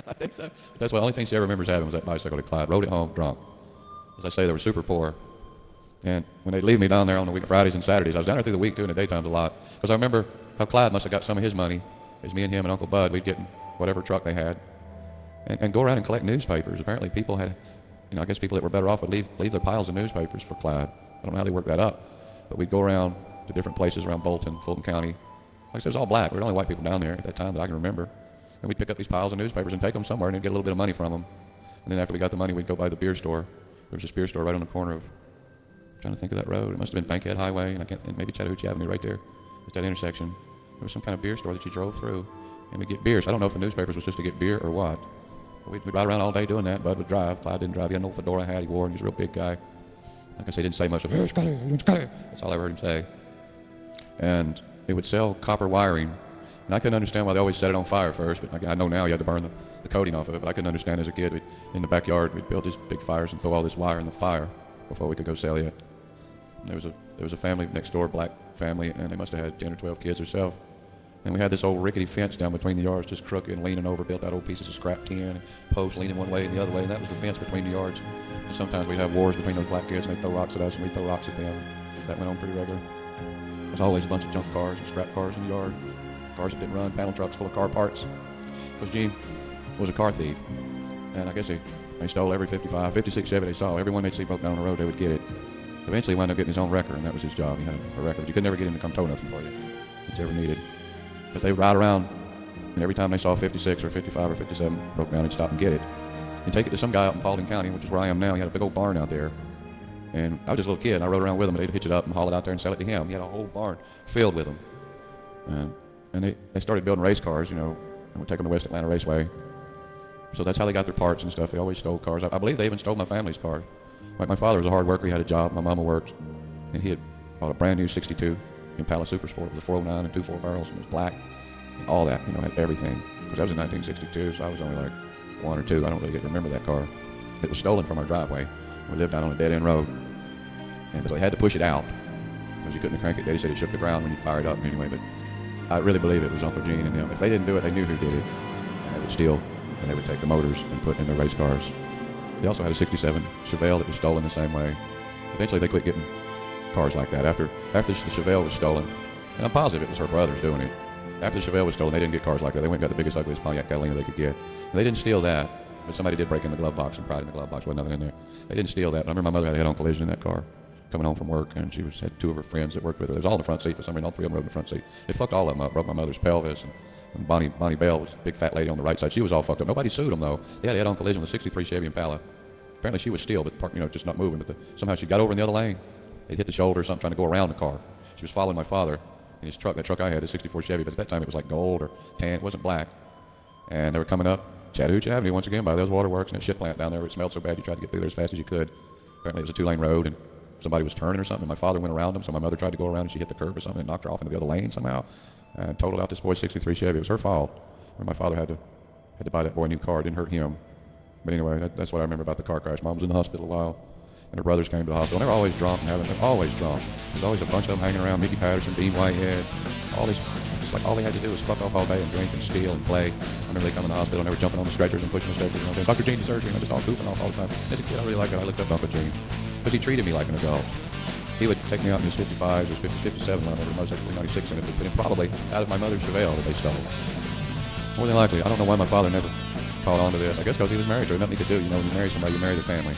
I think so. But that's the only thing she ever remembers having was that bicycle that Clyde rode it home drunk. As I say, they were super poor. And when they'd leave me down there on the week, Fridays and Saturdays, I was down there through the week too, in the daytimes a lot. Because I remember how Clyde must have got some of his money. As me and him and Uncle Bud, we'd get in whatever truck they had and go around and collect newspapers. Apparently people had, I guess people that were better off would leave their piles of newspapers for Clyde. I don't know how they worked that up. But we'd go around to different places around Bolton, Fulton County. Like I said, it was all black. There were only white people down there at that time that I can remember. And we'd pick up these piles of newspapers and take them somewhere and then get a little bit of money from them. And then after we got the money, we'd go by the beer store. There was this beer store right on the corner of, I'm trying to think of that road. It must have been Bankhead Highway, and I can't think, maybe Chattahoochee Avenue right there at that intersection. There was some kind of beer store that you drove through, and we'd get beers. I don't know if the newspapers was just to get beer or what. But we'd ride around all day doing that. Bud would drive. Clyde didn't drive. He had an old fedora hat he wore, and he was a real big guy. Like I said, he didn't say much of, hey, Scotty, Scotty. That's all I ever heard him say. And it would sell copper wiring. And I couldn't understand why they always set it on fire first, but I know now you had to burn the coating off of it, but I couldn't understand as a kid. In the backyard, we'd build these big fires and throw all this wire in the fire before we could go sell it. And there was a family next door, black family, and they must have had 10 or 12 kids or so. And we had this old rickety fence down between the yards, just crooked and leaning over, built out old pieces of scrap tin, and posts leaning one way and the other way, and that was the fence between the yards. And sometimes we'd have wars between those black kids, and they'd throw rocks at us, and we'd throw rocks at them. That went on pretty regular. There was always a bunch of junk cars and scrap cars in the yard, cars that didn't run, panel trucks full of car parts. Because Gene was a car thief, and I guess they stole every 56 Chevy they saw. Everyone they'd see broke down on the road, they would get it. Eventually he wound up getting his own wrecker, and that was his job. He had a wrecker, but you could never get him to come tow nothing for you that you ever needed. But they would ride around, and every time they saw 56 or 55 or 57 broke down, they'd stop and get it. And take it to some guy out in Paulding County, which is where I am now. He had a big old barn out there. And I was just a little kid, and I rode around with him, and they'd hitch it up and haul it out there and sell it to him. He had a whole barn filled with them. And they started building race cars, and would take them to West Atlanta Raceway. So that's how they got their parts and stuff. They always stole cars. I believe they even stole my family's car. Like my father was a hard worker. He had a job. My mama worked. And he had bought a brand new 62 Impala Super Sport with a 409 and 2.4 barrels, and it was black. And all that, had everything. Because that was in 1962, so I was only like 1 or 2. I don't really remember that car. It was stolen from our driveway. We lived down on a dead-end road. And so they had to push it out because you couldn't crank it. Daddy said it shook the ground when you fired up anyway, but I really believe it was Uncle Gene and them. If they didn't do it, they knew who did it. And they would steal, and they would take the motors and put in their race cars. They also had a 67 Chevelle that was stolen the same way. Eventually they quit getting cars like that. After the Chevelle was stolen, and I'm positive it was her brothers doing it. After the Chevelle was stolen, they didn't get cars like that. They went and got the biggest, ugliest Pontiac Catalina they could get. And they didn't steal that, but somebody did break in the glove box and pried in the glove box. Wasn't nothing in there. They didn't steal that. I remember my mother had a head-on collision in that car coming home from work, and she had 2 of her friends that worked with her. They was all in the front seat for some reason. All 3 of them rode in the front seat. They fucked all of them up. Broke my mother's pelvis. And Bonnie Bell was the big fat lady on the right side. She was all fucked up. Nobody sued them, though. They had a head-on collision with a 63 Chevy Impala. Apparently she was still, but just not moving. But somehow she got over in the other lane. They'd hit the shoulder or something trying to go around the car. She was following my father in his truck. That truck I had, a 64 Chevy, but at that time it was like gold or tan. It wasn't black. And they were coming up Chattahoochee Avenue once again by those waterworks and that shit plant down there where it smelled so bad you tried to get through there as fast as you could. Apparently it was a 2-lane road, and somebody was turning or something, and my father went around them, so my mother tried to go around, and she hit the curb or something and knocked her off into the other lane somehow and totaled out this boy's 63 Chevy. It was her fault. My father had to buy that boy a new car. It didn't hurt him. But anyway, that's what I remember about the car crash. Mom was in the hospital a while, and her brothers came to the hospital. And they were always drunk and they're always drunk. There's always a bunch of them hanging around, Mickey Patterson, Dean Whitehead, all this. Just like all they had to do was fuck off all day and drink and steal and play. I remember they come in the hospital and they were jumping on the stretchers and pushing the stretchers and saying, Dr. Gene to surgery, and I just all goofing off all the time. As a kid, I really liked it. I looked up to Uncle Gene because he treated me like an adult. He would take me out in his 55s or 50s, 57 when I remember most likely 96 in it, but probably out of my mother's Chevelle that they stole. More than likely. I don't know why my father never caught on to this. I guess because he was married to her. Nothing he could do. When you marry somebody, you marry the family.